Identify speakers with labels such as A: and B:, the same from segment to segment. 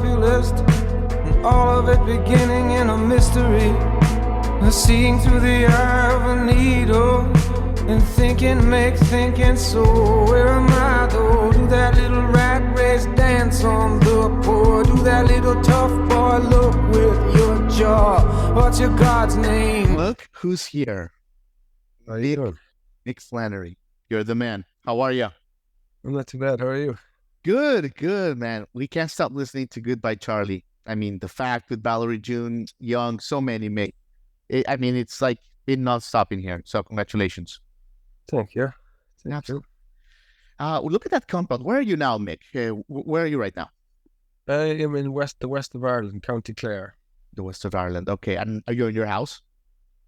A: populist, and all of it beginning in a mystery. Seeing through the eye of a needle, and thinking make thinking, so where am I though? Do that little rat race dance on the poor, do that little tough boy look with your jaw. What's your God's name?
B: Look who's here.
C: How are you doing?
B: Mick Flannery. You're the man. How are you?
C: I'm not too bad. How are you?
B: Good, man. We can't stop listening to Goodbye Charlie. I mean, The Fact with Valerie June, Young, so many, Mick. It's like been non-stop in here. So congratulations.
C: Thank you.
B: Absolutely. Look at that compound. Where are you now, Mick? Where are you right now?
C: I am in the west of Ireland, County Clare.
B: The west of Ireland. Okay. And are you in your house?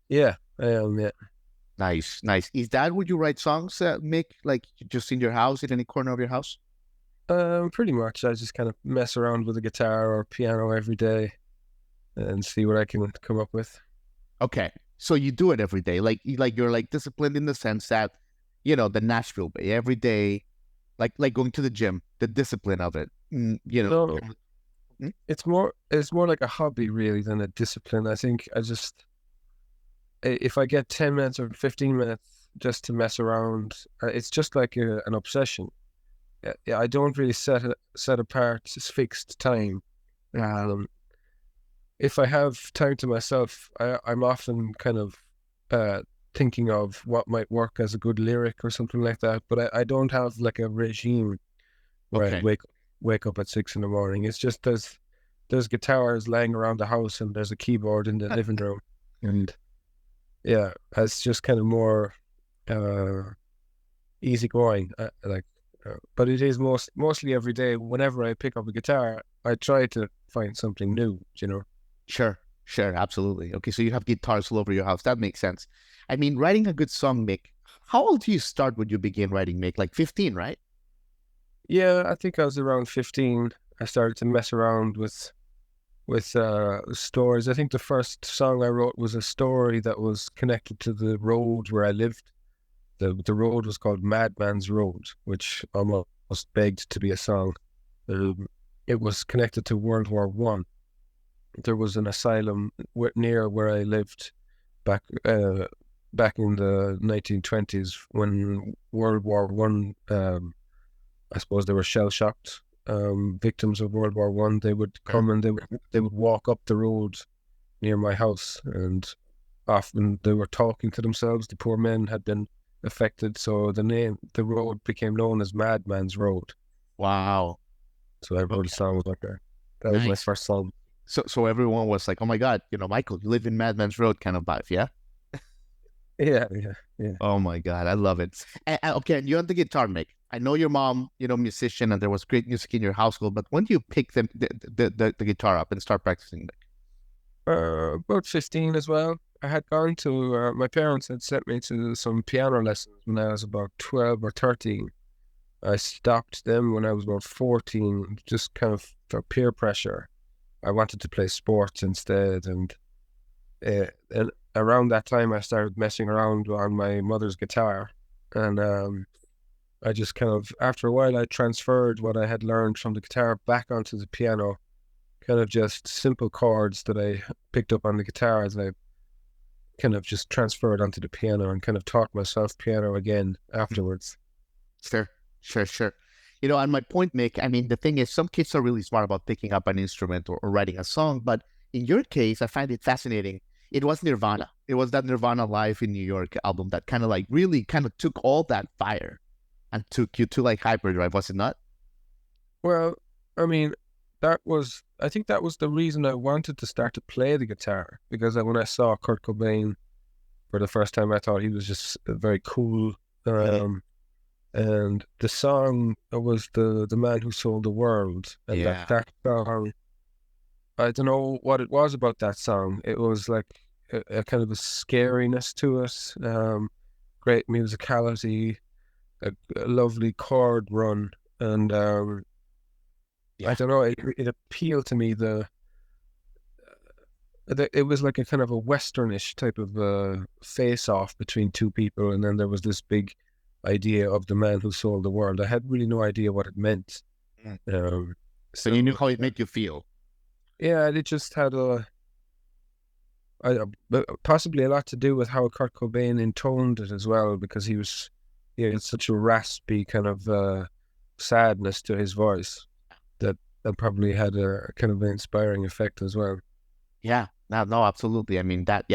C: Yeah, I am, yeah.
B: Nice. Is that where you write songs, Mick? Like just in your house, in any corner of your house?
C: Pretty much. I just kind of mess around with a guitar or piano every day and see what I can come up with.
B: Okay. So you do it every day. You're like disciplined in the sense that, the Nashville way, every day, like going to the gym, the discipline of it.
C: No, it's more like a hobby really than a discipline. I think if I get 10 minutes or 15 minutes just to mess around, it's just like an obsession. I don't really set apart fixed time. If I have time to myself, I'm often kind of thinking of what might work as a good lyric or something like that. But I don't have like a regime where I wake up at 6 a.m. It's just there's guitars laying around the house and there's a keyboard in the living room, and yeah, it's just kind of more easygoing. But it is mostly every day. Whenever I pick up a guitar, I try to find something new.
B: Sure, absolutely. Okay, so you have guitars all over your house. That makes sense. I mean, writing a good song, Mick, how old do you start when you begin writing, Mick? Like 15, right?
C: Yeah, I think I was around 15. I started to mess around with stories. I think the first song I wrote was a story that was connected to the road where I lived. The road was called Madman's Road, which almost begged to be a song. It was connected to World War I. There was an asylum near where I lived back in the 1920s when World War I. I suppose they were shell-shocked victims of World War I. They would come and they would walk up the road near my house, and often they were talking to themselves. The poor men had been affected, so the road became known as Madman's Road.
B: Wow!
C: So I wrote a song about that. That was my first song.
B: So everyone was like, "Oh my God, Michael, you live in Madman's Road," kind of vibe, yeah.
C: Yeah.
B: Oh my God, I love it. Okay, and you're on the guitar, Mick. I know your mom, musician, and there was great music in your household. But when do you pick the guitar up and start practicing?
C: About 15 as well. I had gone to my parents had sent me to some piano lessons when I was about 12 or 13. I stopped them when I was about 14, just kind of for peer pressure. I wanted to play sports instead, and around that time I started messing around on my mother's guitar, and I just kind of, after a while, I transferred what I had learned from the guitar back onto the piano, kind of just simple chords that I picked up on the guitar as I kind of just transferred onto the piano and kind of taught myself piano again afterwards.
B: Sure. And my point, Mick, I mean, the thing is, some kids are really smart about picking up an instrument or writing a song, but in your case, I find it fascinating. It was Nirvana. It was that Nirvana Live in New York album that kind of like really kind of took all that fire and took you to like hyperdrive, was it not?
C: Well, I mean, I think that was the reason I wanted to start to play the guitar, because when I saw Kurt Cobain for the first time, I thought he was just very cool. And the song was the Man Who Sold the World. And that song, I don't know what it was about that song. It was like a kind of a scariness to it, great musicality, a lovely chord run, and I don't know, it appealed to me. It was like a kind of a westernish type of face-off between two people, and then there was this big idea of the man who sold the world. I had really no idea what it meant.
B: So you knew how it made you feel.
C: Yeah, it just had possibly a lot to do with how Kurt Cobain intoned it as well, because he had such a raspy kind of sadness to his voice that probably had a kind of an inspiring effect as well.
B: Yeah, no, absolutely. I mean that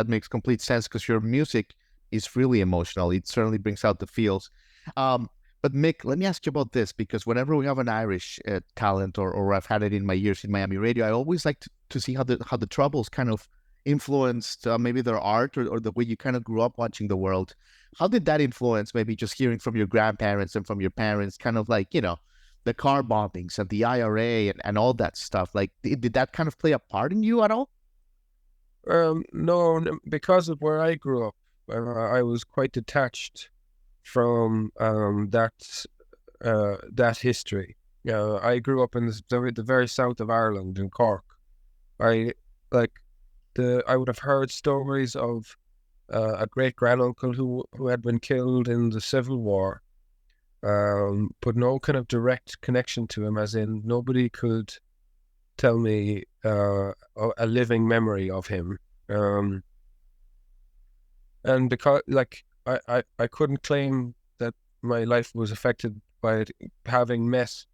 B: makes complete sense because your music is really emotional. It certainly brings out the feels. Um, but Mick, let me ask you about this because whenever we have an Irish talent, or I've had it in my years in Miami radio, I always like to see how the Troubles kind of influenced maybe their art, or the way you kind of grew up watching the world. How did that influence maybe just hearing from your grandparents and from your parents, kind of like, the car bombings and the IRA and all that stuff? Like, did that kind of play a part in you at all?
C: No, because of where I grew up, I was quite detached from that history. I grew up in the very south of Ireland in Cork. I like I would have heard stories of a great granduncle who had been killed in the Civil War, but no kind of direct connection to him, as in nobody could tell me a living memory of him. And because I couldn't claim that my life was affected by it, having met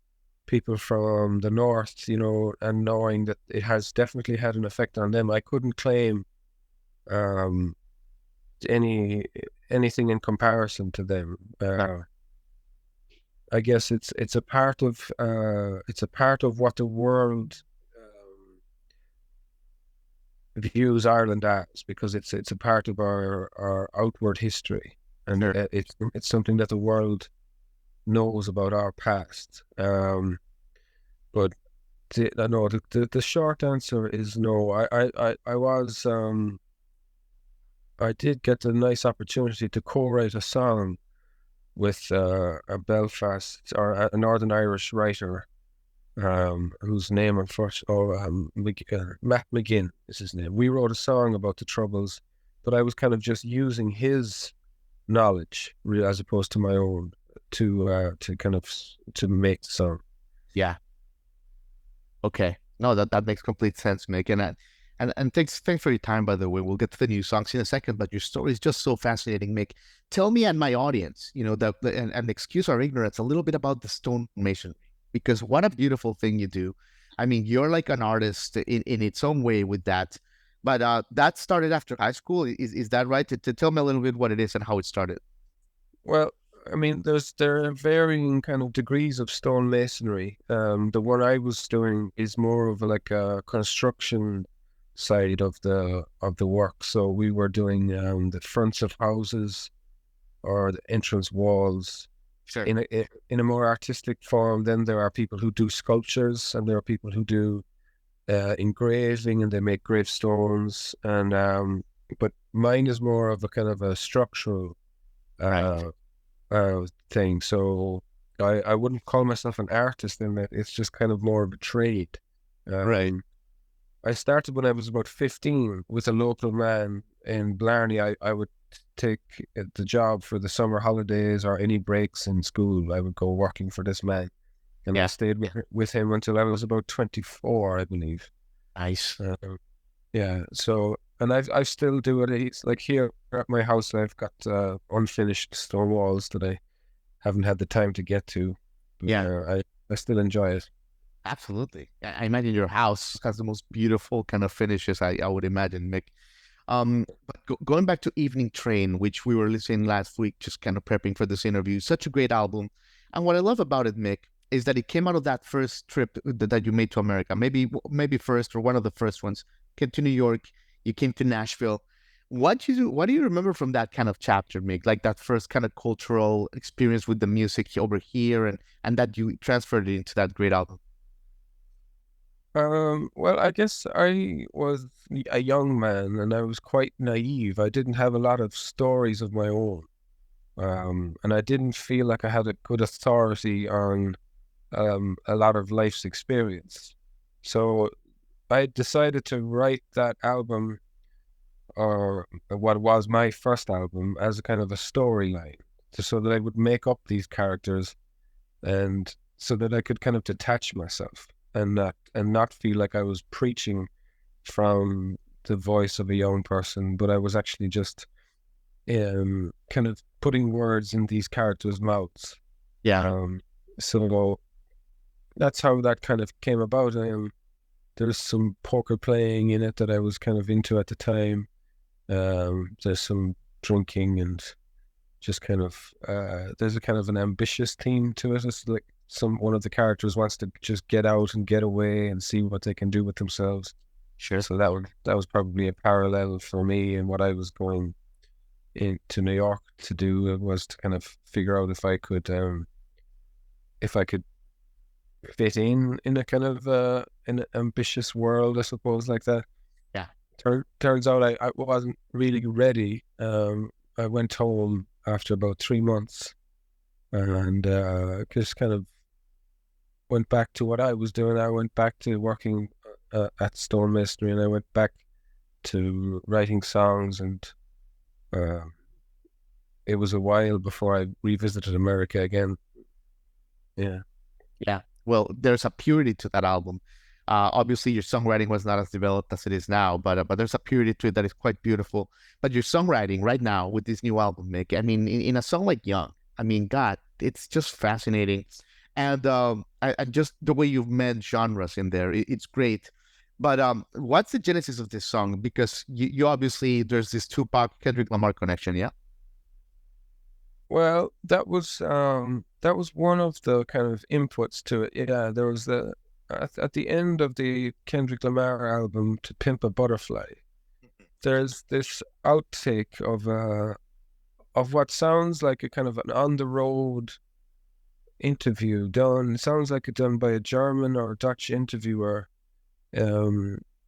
C: people from the north, and knowing that it has definitely had an effect on them, I couldn't claim um, anything in comparison to them. I guess it's a part of what the world views Ireland as, because it's a part of our outward history, and
B: Sure.
C: it's something that the world knows about our past. But no, the short answer is no. I did get the nice opportunity to co-write a song with a Belfast or a Northern Irish writer, whose name Matt McGinn is his name. We wrote a song about the Troubles, but I was kind of just using his knowledge as opposed to my own to make the song.
B: Yeah. Okay. No, that makes complete sense, Mick. And thanks for your time, by the way. We'll get to the new songs in a second, but your story is just so fascinating, Mick. Tell me and my audience, and excuse our ignorance, a little bit about the Stonemasonry, because what a beautiful thing you do. I mean, you're like an artist in its own way with that. But that started after high school. Is that right? To tell me a little bit what it is and how it started.
C: Well, I mean, there are varying kind of degrees of stonemasonry. The one I was doing is more of like a construction side of the work. So we were doing the fronts of houses or the entrance walls.
B: Sure.
C: In a more artistic form. Then there are people who do sculptures, and there are people who do engraving, and they make gravestones. And but mine is more of a kind of a structural
B: Right.
C: thing. So I wouldn't call myself an artist in that. It's just kind of more of a trade.
B: Right.
C: I started when I was about 15 with a local man in Blarney. I would take the job for the summer holidays or any breaks in school. I would go working for this man, and I stayed with him until I was about 24, I believe.
B: Nice.
C: Yeah. So, and I still do it. It's like here at my house, I've got unfinished stone walls that I haven't had the time to get to. But,
B: Yeah.
C: I still enjoy it.
B: Absolutely. I imagine your house has the most beautiful kind of finishes, I would imagine, Mick. But going back to Evening Train, which we were listening last week, just kind of prepping for this interview, such a great album. And what I love about it, Mick, is that it came out of that first trip that you made to America, maybe first or one of the first ones. Came to New York, you came to Nashville. What do you remember from that kind of chapter, Mick? Like that first kind of cultural experience with the music over here, and that you transferred it into that great album.
C: Well, I guess I was a young man and I was quite naive. I didn't have a lot of stories of my own. And I didn't feel like I had a good authority on a lot of life's experience. So I decided to write that album, or what was my first album, as a kind of a storyline, so that I would make up these characters, and so that I could kind of detach myself. and not feel like I was preaching from the voice of a young person, but I was actually just kind of putting words in these characters' mouths.
B: Yeah.
C: So that's how that kind of came about. There's some poker playing in it that I was kind of into at the time. There's some drinking and just kind of there's a kind of an ambitious theme to it. It's like one of the characters wants to just get out and get away and see what they can do with themselves.
B: Sure.
C: So that was probably a parallel for me and what I was going into New York to do, was to kind of figure out if I could fit in a kind of an ambitious world, I suppose, like that.
B: Yeah.
C: Turns out I wasn't really ready. I went home after about 3 months and just kind of went back to what I was doing. I went back to working at Stonemasonry, and I went back to writing songs, and it was a while before I revisited America again. Yeah.
B: Yeah. Well, there's a purity to that album. Obviously, your songwriting was not as developed as it is now, but there's a purity to it that is quite beautiful. But your songwriting right now with this new album, Mick, I mean, in a song like Young, I mean, God, it's just fascinating. And I just the way you've met genres in there, it's great. But what's the genesis of this song? Because you obviously, there's this Tupac Kendrick Lamar connection, yeah?
C: Well, that was one of the kind of inputs to it. Yeah, there was at the end of the Kendrick Lamar album, To Pimp a Butterfly, there's this outtake of what sounds like a kind of an on the road interview done. It sounds like it's done by a German or Dutch interviewer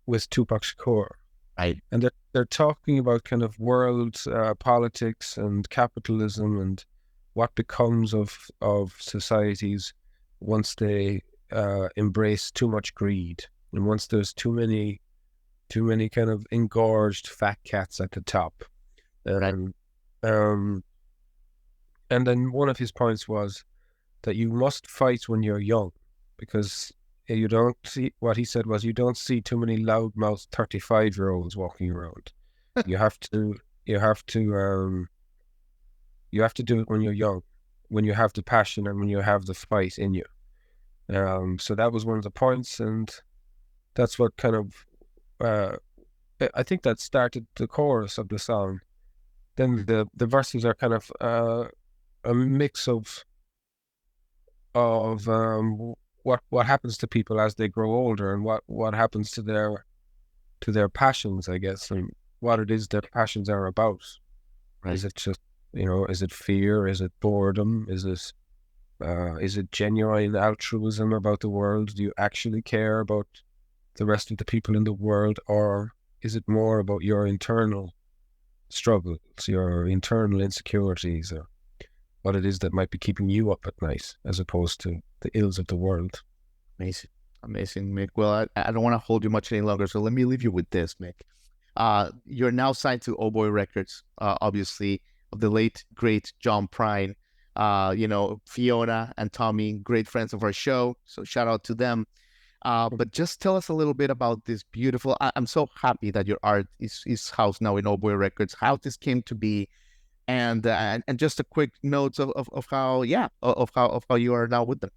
C: with Tupac Shakur.
B: Right.
C: And they're talking about kind of world politics and capitalism and what becomes of societies once they embrace too much greed, and once there's too many kind of engorged fat cats at the top.
B: Right.
C: And then one of his points was that you must fight when you're young, because you don't see, what he said was, you don't see too many loudmouth 35-year-olds walking around. You have to do it when you're young, when you have the passion and when you have the fight in you. So that was one of the points, and that's what kind of I think that started the chorus of the song. Then the verses are kind of a mix of what happens to people as they grow older, and what happens to their passions, I guess, and what it is their passions are about.
B: Right.
C: Is it just, is it fear? Is it boredom? Is it genuine altruism about the world? Do you actually care about the rest of the people in the world, or is it more about your internal struggles, your internal insecurities, or what it is that might be keeping you up at night, as opposed to the ills of the world?
B: Amazing, Mick. Well, I don't want to hold you much any longer, so let me leave you with this, Mick. You're now signed to Oh Boy Records, obviously, of the late, great John Prine. Fiona and Tommy, great friends of our show, so shout out to them. But just tell us a little bit about this beautiful. I'm so happy that your art is housed now in Oh Boy Records. How this came to be, and just a quick note of how you are now with them.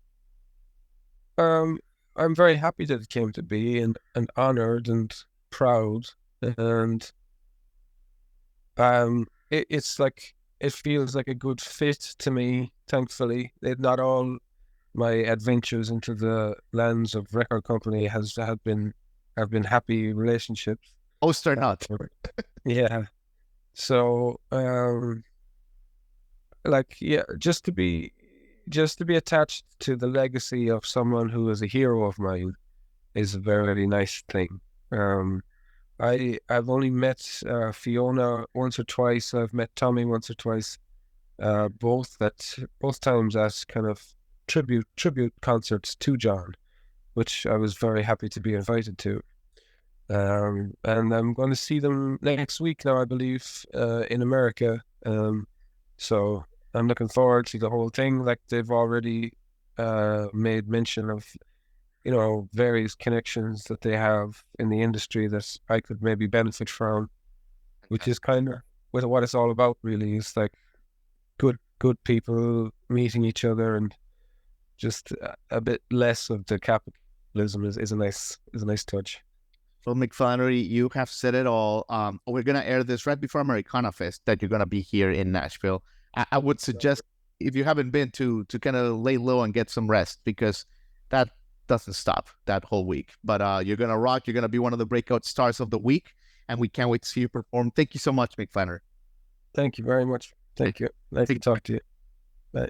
C: I'm very happy that it came to be, and honored and proud, and it's like, it feels like a good fit to me, thankfully. Not all my adventures into the lands of record company have been happy relationships.
B: Most are not.
C: Yeah. So just to be attached to the legacy of someone who is a hero of mine is a very nice thing. I've only met Fiona once or twice. I've met Tommy once or twice, both times as kind of tribute concerts to John, which I was very happy to be invited to. And I'm going to see them next week now, I believe, in America. So I'm looking forward to the whole thing. Like, they've already made mention of various connections that they have in the industry that I could maybe benefit from, which is kind of what it's all about, really. It's like good people meeting each other, and just a bit less of the capitalism is a nice touch.
B: Well, Mick Flannery, you have said it all. We're gonna air this right before Americana Fest that you're gonna be here in Nashville. I would suggest, if you haven't been, to kind of lay low and get some rest, because that doesn't stop that whole week. But you're gonna rock. You're gonna be one of the breakout stars of the week, and we can't wait to see you perform. Thank you so much, Mick Flannery.
C: Thank you very much. Thank you. Nice to talk to you. Bye.